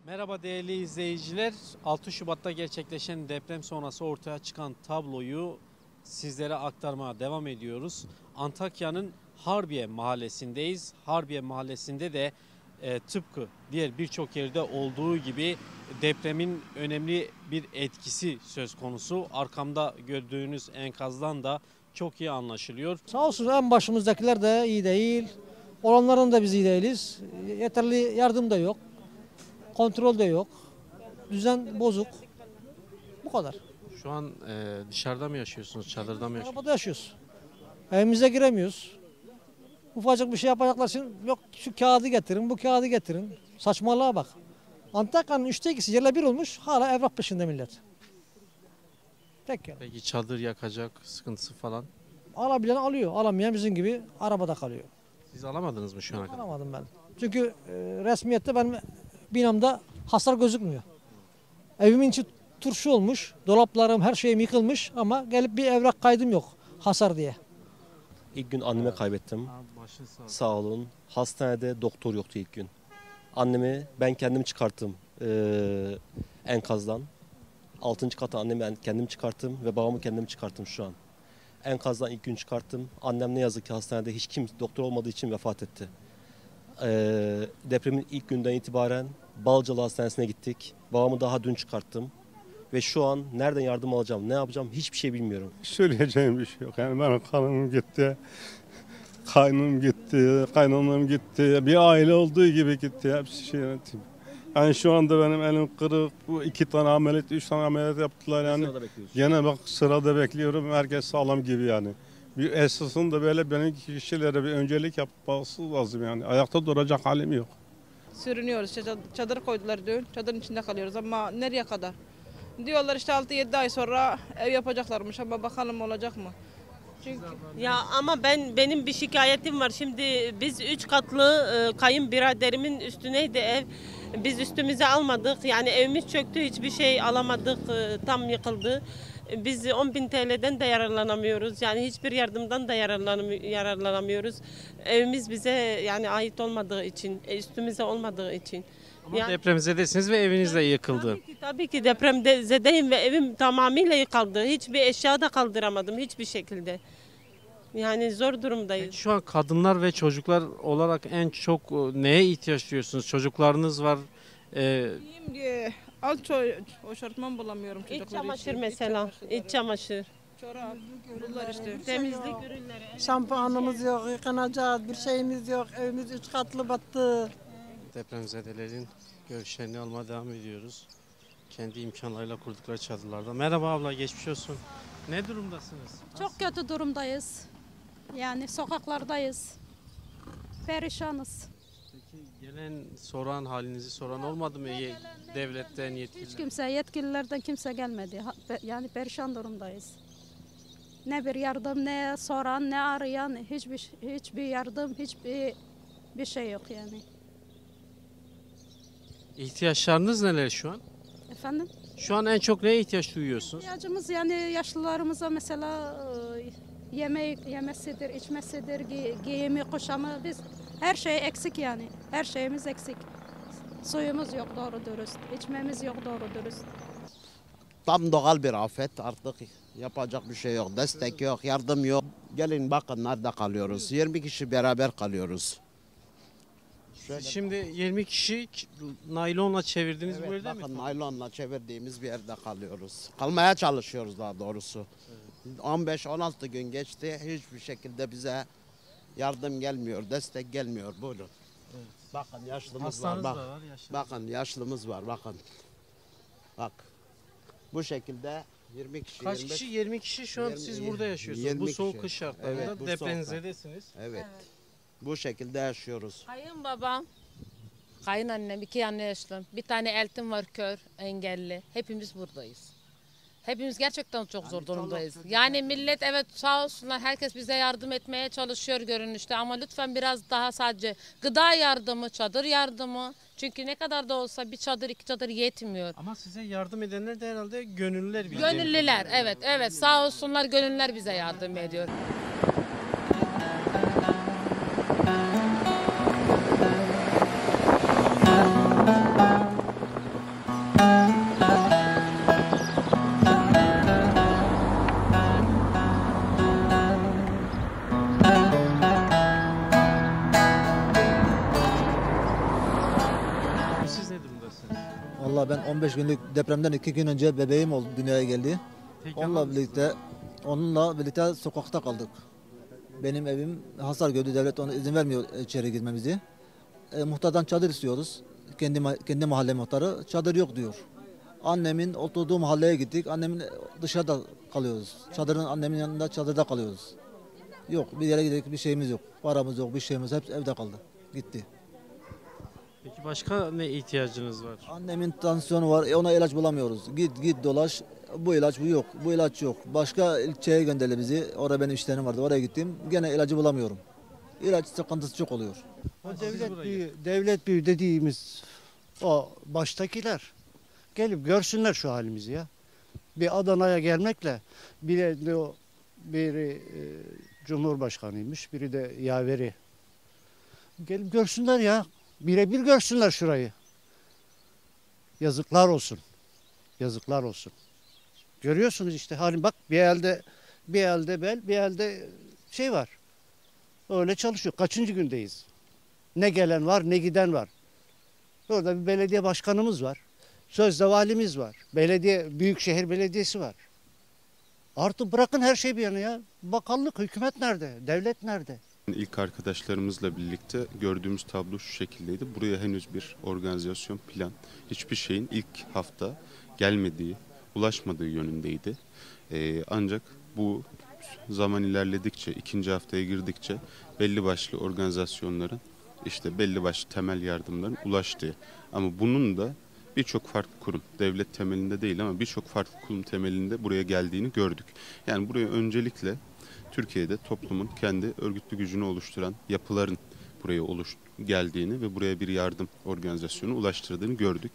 Merhaba değerli izleyiciler. 6 Şubat'ta gerçekleşen deprem sonrası ortaya çıkan tabloyu sizlere aktarmaya devam ediyoruz. Antakya'nın Harbiye mahallesindeyiz. Harbiye mahallesinde de tıpkı diğer birçok yerde olduğu gibi depremin önemli bir etkisi söz konusu. Arkamda gördüğünüz enkazdan da çok iyi anlaşılıyor. Sağ olsun en başımızdakiler de iyi değil. Olanların da biz iyi değiliz. Yeterli yardım da yok. Kontrol de yok. Düzen bozuk. Bu kadar. Şu an dışarıda mı yaşıyorsunuz, çadırda mı yaşıyorsunuz? Arabada yaşıyoruz. Evimize giremiyoruz. Ufacık bir şey yapacaklar için yok şu kağıdı getirin, bu kağıdı getirin. Saçmalığa bak. Antakya'nın 2/3 yerle bir olmuş, hala evrak peşinde millet. Tek yani. Peki çadır yakacak sıkıntısı falan? Alabilen alıyor, alamayan bizim gibi arabada kalıyor. Siz alamadınız mı şu ana kadar? Alamadım ben. Çünkü resmiyette benim binamda hasar gözükmüyor. Evimin içi turşu olmuş, dolaplarım, her şeyim yıkılmış ama gelip bir evrak kaydım yok hasar diye. İlk gün annemi kaybettim. Sağ olun. Hastanede doktor yoktu ilk gün. Annemi ben kendim çıkarttım enkazdan. 6. kata annemi ben kendim çıkarttım ve babamı kendim çıkarttım şu an. Enkazdan ilk gün çıkarttım. Annem ne yazık ki hastanede hiç doktor olmadığı için vefat etti. Depremin ilk günden itibaren Balcalı Hastanesi'ne gittik. Babamı daha dün çıkarttım. Ve şu an nereden yardım alacağım, ne yapacağım hiçbir şey bilmiyorum. Söyleyeceğim bir şey yok. Yani benim kanım gitti, kaynım gitti, kaynanam gitti. Bir aile olduğu gibi gitti. Hepsi şey yönetim. Yani şu anda benim elim kırık. Bu 2 tane ameliyat, 3 tane ameliyat yaptılar yani. Gene bak sırada bekliyorum. Herkes sağlam gibi yani. Bir esasında böyle benim kişilere bir öncelik yapması lazım yani. Ayakta duracak halim yok. Sürünüyoruz. Çadır koydular dün. Çadırın içinde kalıyoruz ama nereye kadar? Diyorlar işte 6-7 ay sonra ev yapacaklarmış ama bakalım olacak mı? Çünkü ya ama benim bir şikayetim var. Şimdi biz 3 katlı kayınbiraderimin üstüneydi ev. Biz üstümüze almadık. Yani evimiz çöktü. Hiçbir şey alamadık. Tam yıkıldı. Biz 10.000 TL'den de yararlanamıyoruz. Yani hiçbir yardımdan da yararlanamıyoruz. Evimiz bize yani ait olmadığı için, üstümüze olmadığı için. Ama Yani, depremzedesiniz ve eviniz de yıkıldı. tabii ki depremzedeyim ve evim tamamıyla yıkıldı. Hiçbir eşya da kaldıramadım hiçbir şekilde. Yani zor durumdayız. Şu an kadınlar ve çocuklar olarak en çok neye ihtiyaç duyuyorsunuz? Çocuklarınız var. iyiyim diye o şortman bulamıyorum çocuklar İç çamaşır için. mesela, iç çamaşır. Çorap, bunlar işte. Temizlik ürünleri. Şampuanımız yok, yıkanacağız, bir şeyimiz yok. Evimiz 3 katlı battı. Depremzedelerin görüşlerini almaya devam ediyoruz. Kendi imkanlarıyla kurdukları çadırlarda. Merhaba abla, geçmiş olsun. Ne durumdasınız? Çok kötü durumdayız. Yani sokaklardayız. Perişanız. Peki gelen soran, halinizi soran olmadı mı? Devletten, Hiç yetkililer? kimse, yetkililerden kimse gelmedi. Yani perişan durumdayız. Ne bir yardım, ne soran, ne arayan, hiçbir yardım, bir şey yok yani. İhtiyaçlarınız neler şu an? Efendim? Şu an en çok neye ihtiyaç duyuyorsunuz? İhtiyacımız yani yaşlılarımıza mesela yemesidir, içmesidir, giyimi, kuşamı biz her şey eksik yani. Her şeyimiz eksik. Suyumuz yok doğru dürüst, içmemiz yok doğru dürüst. Tam doğal bir afet, artık yapacak bir şey yok. Destek yok, yardım yok. Gelin bakın nerede kalıyoruz. 20 kişi beraber kalıyoruz. Siz şimdi 20 kişi naylonla çevirdiğiniz bu Evet, evde mi? bakın naylonla çevirdiğimiz bir yerde kalıyoruz. Kalmaya çalışıyoruz daha doğrusu. 15-16 gün geçti. Hiçbir şekilde bize yardım gelmiyor, destek gelmiyor. Buyurun. Bakın yaşlımız Hastanız var. da var, yaşlı. Bakın yaşlımız var. Bakın. Bak. Bu şekilde 20 kişi. Kaç 25 kişi? 20 kişi şu an 20 siz burada yaşıyorsunuz. 20 Bu kişi. soğuk kış şartlarında Evet, bu depremzedesiniz. Evet. Bu şekilde yaşıyoruz. Kayınbabam, kayınannem, 2 anne yaşlım. Bir tane eltim var kör, engelli. Hepimiz buradayız. Hepimiz gerçekten çok zor durumdayız. Yani millet evet sağ olsunlar herkes bize yardım etmeye çalışıyor görünüşte ama lütfen biraz daha sadece gıda yardımı, çadır yardımı. Çünkü ne kadar da olsa bir çadır 2 çadır yetmiyor. Ama size yardım edenler de herhalde gönüllüler. Gönüllüler evet sağ olsunlar gönüllüler bize yardım ediyor. Siz ne durumdasınız? Vallahi ben 15 günlük depremden 2 gün önce bebeğim oldu, dünyaya geldi. Peki, Onunla birlikte sokakta kaldık. Benim evim hasar gördü, devlet ona izin vermiyor içeri girmemizi. Muhtardan çadır istiyoruz. Kendi mahalle muhtarı çadır yok diyor. Annemin oturduğu mahalleye gittik. Annemin dışarıda kalıyoruz. Annemin yanında çadırda kalıyoruz. Yok bir yere gidelim bir şeyimiz yok. Paramız yok, bir şeyimiz hepsi evde kaldı. Gitti. Peki başka ne ihtiyacınız var? Annemin tansiyonu var, ona ilaç bulamıyoruz. Git dolaş, bu ilaç bu yok, bu ilaç yok. Başka ilçeye gönderdi bizi, orada benim işlerim vardı, oraya gittim. Gene ilacı bulamıyorum. İlaç sıkıntısı çok oluyor. O devlet büyüğü dediğimiz o baştakiler gelip görsünler şu halimizi ya. Bir Adana'ya gelmekle biri Cumhurbaşkanıymış, biri de yaveri. Gelip görsünler ya. Birebir görsünler şurayı. Yazıklar olsun. Yazıklar olsun. Görüyorsunuz işte hani bak bir elde bel, bir elde şey var. Öyle çalışıyor. Kaçıncı gündeyiz? Ne gelen var, ne giden var. Orada bir belediye başkanımız var. Sözde valimiz var. Büyükşehir Belediyesi var. Artık bırakın her şeyi bir yana ya. Bakanlık, hükümet nerede? Devlet nerede? İlk arkadaşlarımızla birlikte gördüğümüz tablo şu şekildeydi. Buraya henüz bir organizasyon, plan, hiçbir şeyin ilk hafta gelmediği, ulaşmadığı yönündeydi. Ancak bu zaman ilerledikçe, ikinci haftaya girdikçe belli başlı organizasyonların, işte belli başlı temel yardımların ulaştığı. Ama bunun da birçok farklı kurum, devlet temelinde değil ama birçok farklı kurum temelinde buraya geldiğini gördük. Yani buraya öncelikle Türkiye'de toplumun kendi örgütlü gücünü oluşturan yapıların buraya geldiğini ve buraya bir yardım organizasyonu ulaştırdığını gördük.